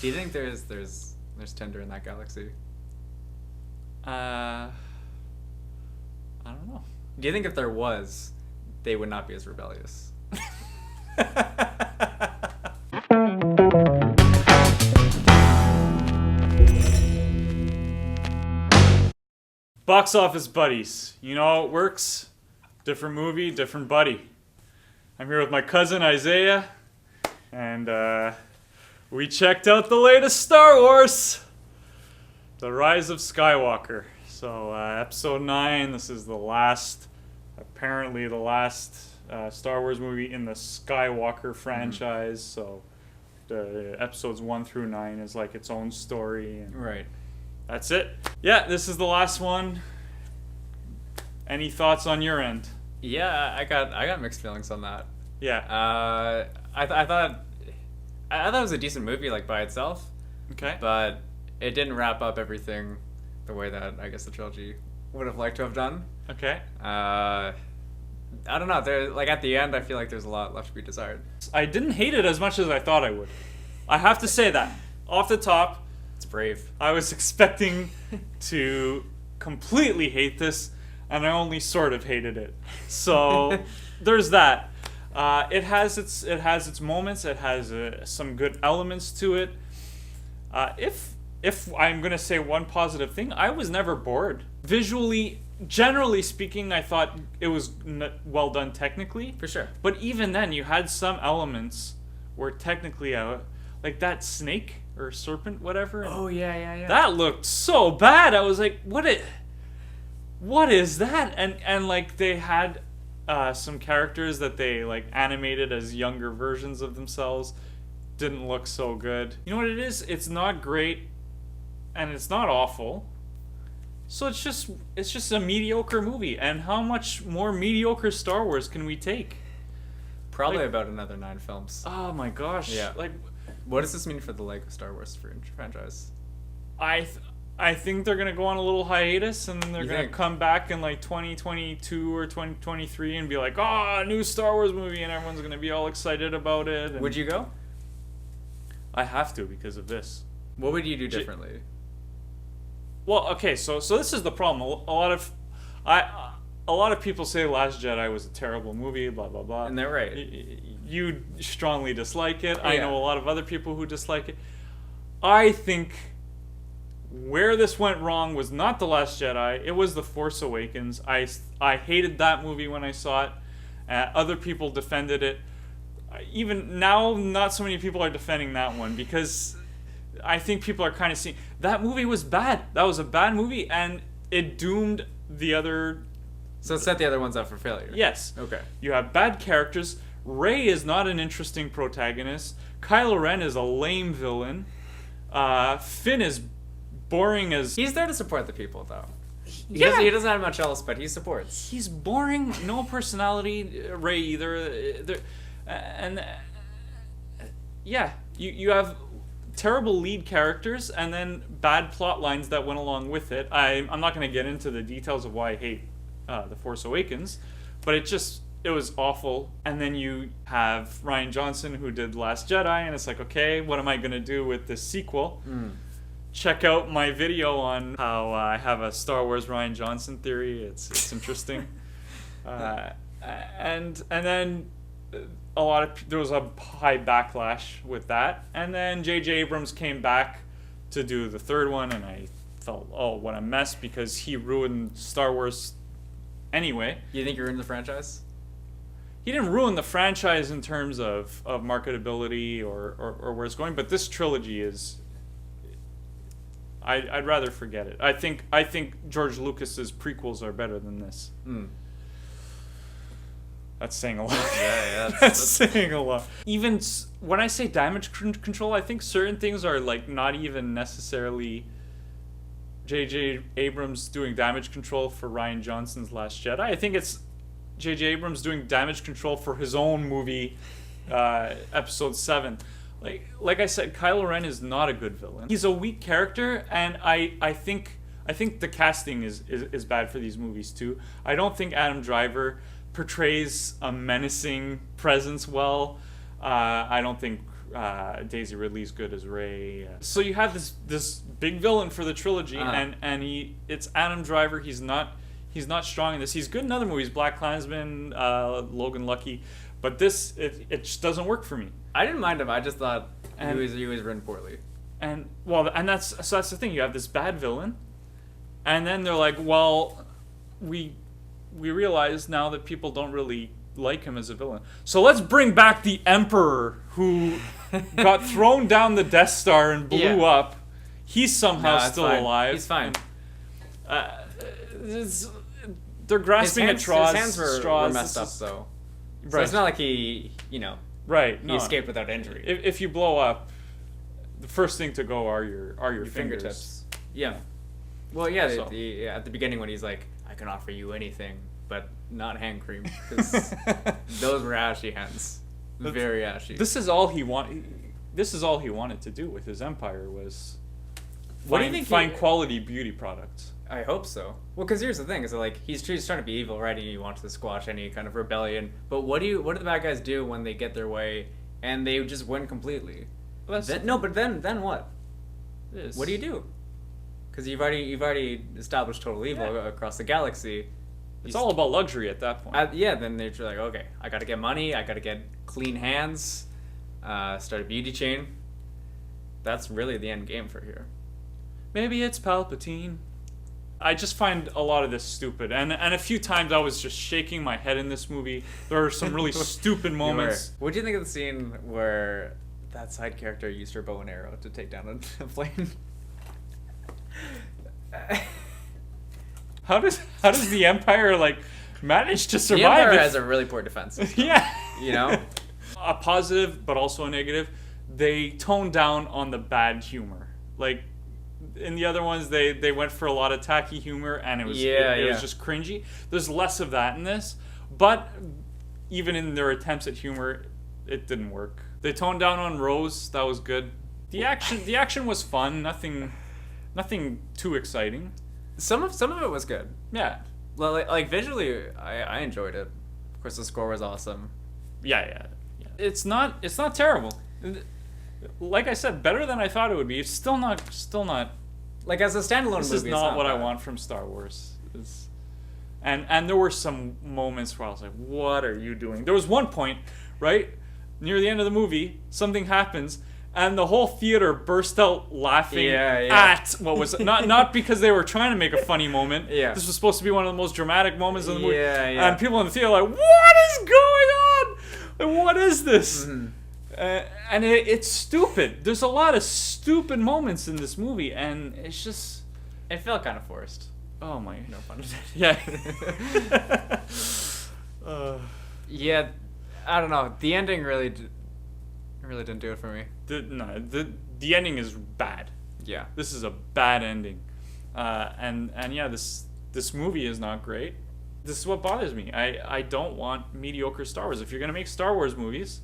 Do you think there's Tinder in that galaxy? I don't know. Do you think if there was, they would not be as rebellious? Box office buddies. You know how it works? Different movie, different buddy. I'm here with my cousin Isaiah, and we checked out the latest Star Wars, The Rise of Skywalker. So episode 9, this is apparently the last Star Wars movie in the Skywalker franchise. So the episodes 1 through 9 is like its own story. And Right. that's it. Yeah, this is the last one. Any thoughts on your end? Yeah, I got mixed feelings on that. Yeah. I thought it was a decent movie, like, by itself, Okay. but it didn't wrap up everything the way that I guess the trilogy would have liked to have done. Okay. I don't know. There, like, at the end, I feel like there's a lot left to be desired. I didn't hate it as much as I thought I would. I have to say that. Off the top, It's brave. I was expecting to completely hate this, and I only sort of hated it. So there's that. It has its moments. It has some good elements to it. If I'm gonna say one positive thing, I was never bored. Visually, generally speaking, I thought it was well done technically. For sure. But even then, you had some elements where technically, like that snake or serpent, whatever. Oh, yeah. That looked so bad. I was like, what is that? And like they had some characters that they like animated as younger versions of themselves. Didn't look so good. You know what it is? It's not great, and it's not awful. So it's just a mediocre movie. And how much more mediocre Star Wars can we take? Probably Like- about another 9 films. Oh my gosh. Yeah. Like What does this mean for the Lego Star Wars franchise? I think they're gonna go on a little hiatus, and then they're You gonna think? come back in like 2022 or 2023 and be like, "Oh, a new Star Wars movie," and everyone's gonna be all excited about it. And Would you go? I have to because of this. What would you do differently? Well, okay, so this is the problem. A lot of people say Last Jedi was a terrible movie, blah blah blah. And they're right. You strongly dislike it. I Yeah. know a lot of other people who dislike it. I think where this went wrong was not The Last Jedi. It was The Force Awakens. I hated that movie when I saw it. Other people defended it. Even now, not so many people are defending that one because I think people are kind of seeing that movie was bad. That was a bad movie, and it doomed the other. So set the other ones up for failure. Yes. Okay. You have bad characters. Rey is not an interesting protagonist. Kylo Ren is a lame villain. Finn is boring as. He's there to support the people, though. Yeah. He doesn't have much else, but he supports. He's boring. No personality. Rey either. And yeah, you have terrible lead characters and then bad plot lines that went along with it. I'm not going to get into the details of why I hate The Force Awakens, but it was awful. And then you have Rian Johnson who did Last Jedi, and it's like, okay, what am I going to do with this sequel? Check out my video on how I have a Star Wars Rian Johnson theory. It's interesting. And then there was a high backlash with that, and then J.J. Abrams came back to do the third one, and I felt, oh, what a mess, because he ruined Star Wars anyway. You think you ruined the franchise? He didn't ruin the franchise in terms of marketability or where it's going, but this trilogy is. I'd rather forget it. I think George Lucas's prequels are better than this. That's saying a lot. Yeah, That's saying a lot. Even when I say damage control, I think certain things are like not even necessarily J.J. Abrams doing damage control for Rian Johnson's Last Jedi. I think it's J.J. Abrams doing damage control for his own movie, Episode 7. Like I said, Kylo Ren is not a good villain. He's a weak character, and I think the casting is bad for these movies too. I don't think Adam Driver portrays a menacing presence well. I don't think Daisy Ridley's good as Rey. So you have this big villain for the trilogy, and it's Adam Driver. He's not strong in this. He's good in other movies, Black Klansman, Logan Lucky, but this it just doesn't work for me. I didn't mind him. I just thought he was written poorly. And that's the thing. You have this bad villain, and then they're like, well, we realize now that people don't really like him as a villain, so let's bring back the Emperor who got thrown down the Death Star and blew up. He's somehow still alive. He's fine. They're grasping at straws. His hands were messed up, though. So Right. it's not like he escaped without injury. If you blow up, the first thing to go are your fingers. Fingertips. Yeah. Well, yeah. At the beginning when he's like, "I can offer you anything, but not hand cream," because those were ashy hands, very ashy. This is all he wanted. This is all he wanted to do with his empire was. What do you think? Find quality beauty products. I hope so. Well, because here's the thing: is that, like, he's trying to be evil, right? And he wants to squash any kind of rebellion. But what do the bad guys do when they get their way and they just win completely? But then what? What do you do? Because you've already established total evil across the galaxy. It's all about luxury at that point. Then they're just like, okay, I gotta get money, I gotta get clean hands, start a beauty chain. That's really the end game for here. Maybe it's Palpatine. I just find a lot of this stupid, and a few times I was just shaking my head in this movie. There are some really stupid moments. What do you think of the scene where that side character used her bow and arrow to take down a plane? How does the Empire manage to survive? The Empire has a really poor defense system. Yeah, you know, a positive but also a negative. They toned down on the bad humor. Like in the other ones, they went for a lot of tacky humor, and it was just cringy. There's less of that in this, but even in their attempts at humor, it didn't work. They toned down on Rose. That was good. The action was fun. Nothing too exciting. Some of it was good. Yeah. Like visually, I enjoyed it. Of course, the score was awesome. Yeah. It's not terrible. Like I said, better than I thought it would be. It's still not. Like as a standalone this movie, is not what bad. I want from Star Wars. And there were some moments where I was like, "What are you doing?" There was one point, right near the end of the movie, something happens, and the whole theater burst out laughing at what was not because they were trying to make a funny moment. Yeah. This was supposed to be one of the most dramatic moments of the movie. Yeah. And people in the theater are like, "What is going on? And what is this?" Mm-hmm. And it's stupid. There's a lot of stupid moments in this movie, and it's just... It felt kind of forced. Oh my... No pun intended. Yeah. Yeah, I don't know. The ending really didn't do it for me. The ending is bad. Yeah. This is a bad ending. And yeah, this movie is not great. This is what bothers me. I don't want mediocre Star Wars. If you're going to make Star Wars movies...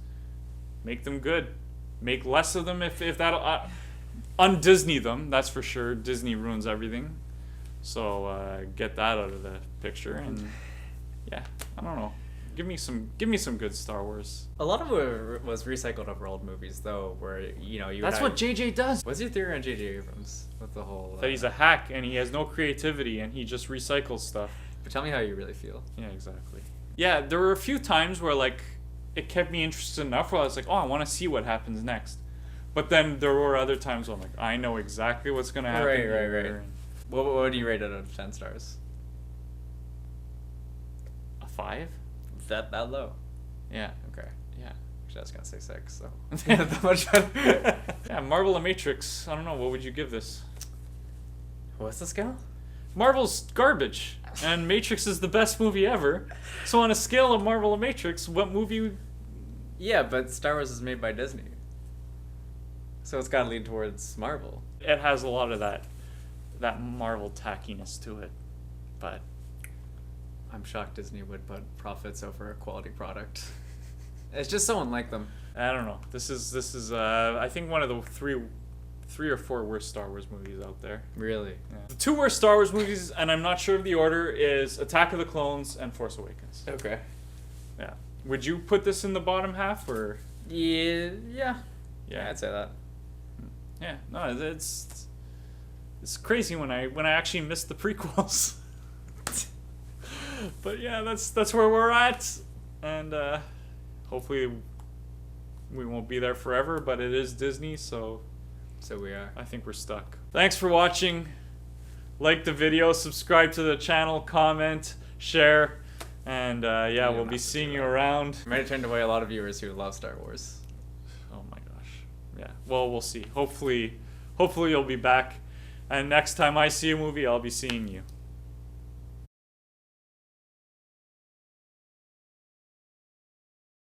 Make them good. Make less of them if that'll... un-Disney them, that's for sure. Disney ruins everything. So get that out of the picture. And yeah, I don't know. Give me some good Star Wars. A lot of it was recycled over old movies, though, where, you... That's what JJ does. What's your theory on J.J. Abrams with the whole... That he's a hack and he has no creativity and he just recycles stuff. But tell me how you really feel. Yeah, exactly. Yeah, there were a few times where, it kept me interested enough where I was like, oh, I want to see what happens next. But then there were other times where I'm like, I know exactly what's going to happen. Right. What do you rate it out of 10 stars? A 5? That low? Yeah. Okay. Yeah. Actually, I was going to say 6, so... That much better. Yeah, Marvel and Matrix. I don't know. What would you give this? What's the scale? Marvel's garbage. And Matrix is the best movie ever. So on a scale of Marvel and Matrix, what movie... Yeah, but Star Wars is made by Disney. So it's got to lean towards Marvel. It has a lot of that Marvel tackiness to it. But... I'm shocked Disney would put profits over a quality product. It's just so unlike them. I don't know. This is I think one of the three or four worst Star Wars movies out there. Really? Yeah. The two worst Star Wars movies, and I'm not sure of the order, is Attack of the Clones and Force Awakens. Okay. Yeah. Would you put this in the bottom half, or? Yeah. Yeah, I'd say that. Yeah, no, it's crazy when I actually missed the prequels. But yeah, that's where we're at, and hopefully we won't be there forever. But it is Disney, so we are. I think we're stuck. Thanks for watching. Like the video, subscribe to the channel, comment, share, and yeah, we'll be seeing you around. Might have turned away a lot of viewers who love Star Wars. Oh my gosh. Yeah. Well, we'll see. Hopefully you'll be back, and next time I see a movie, I'll be seeing you.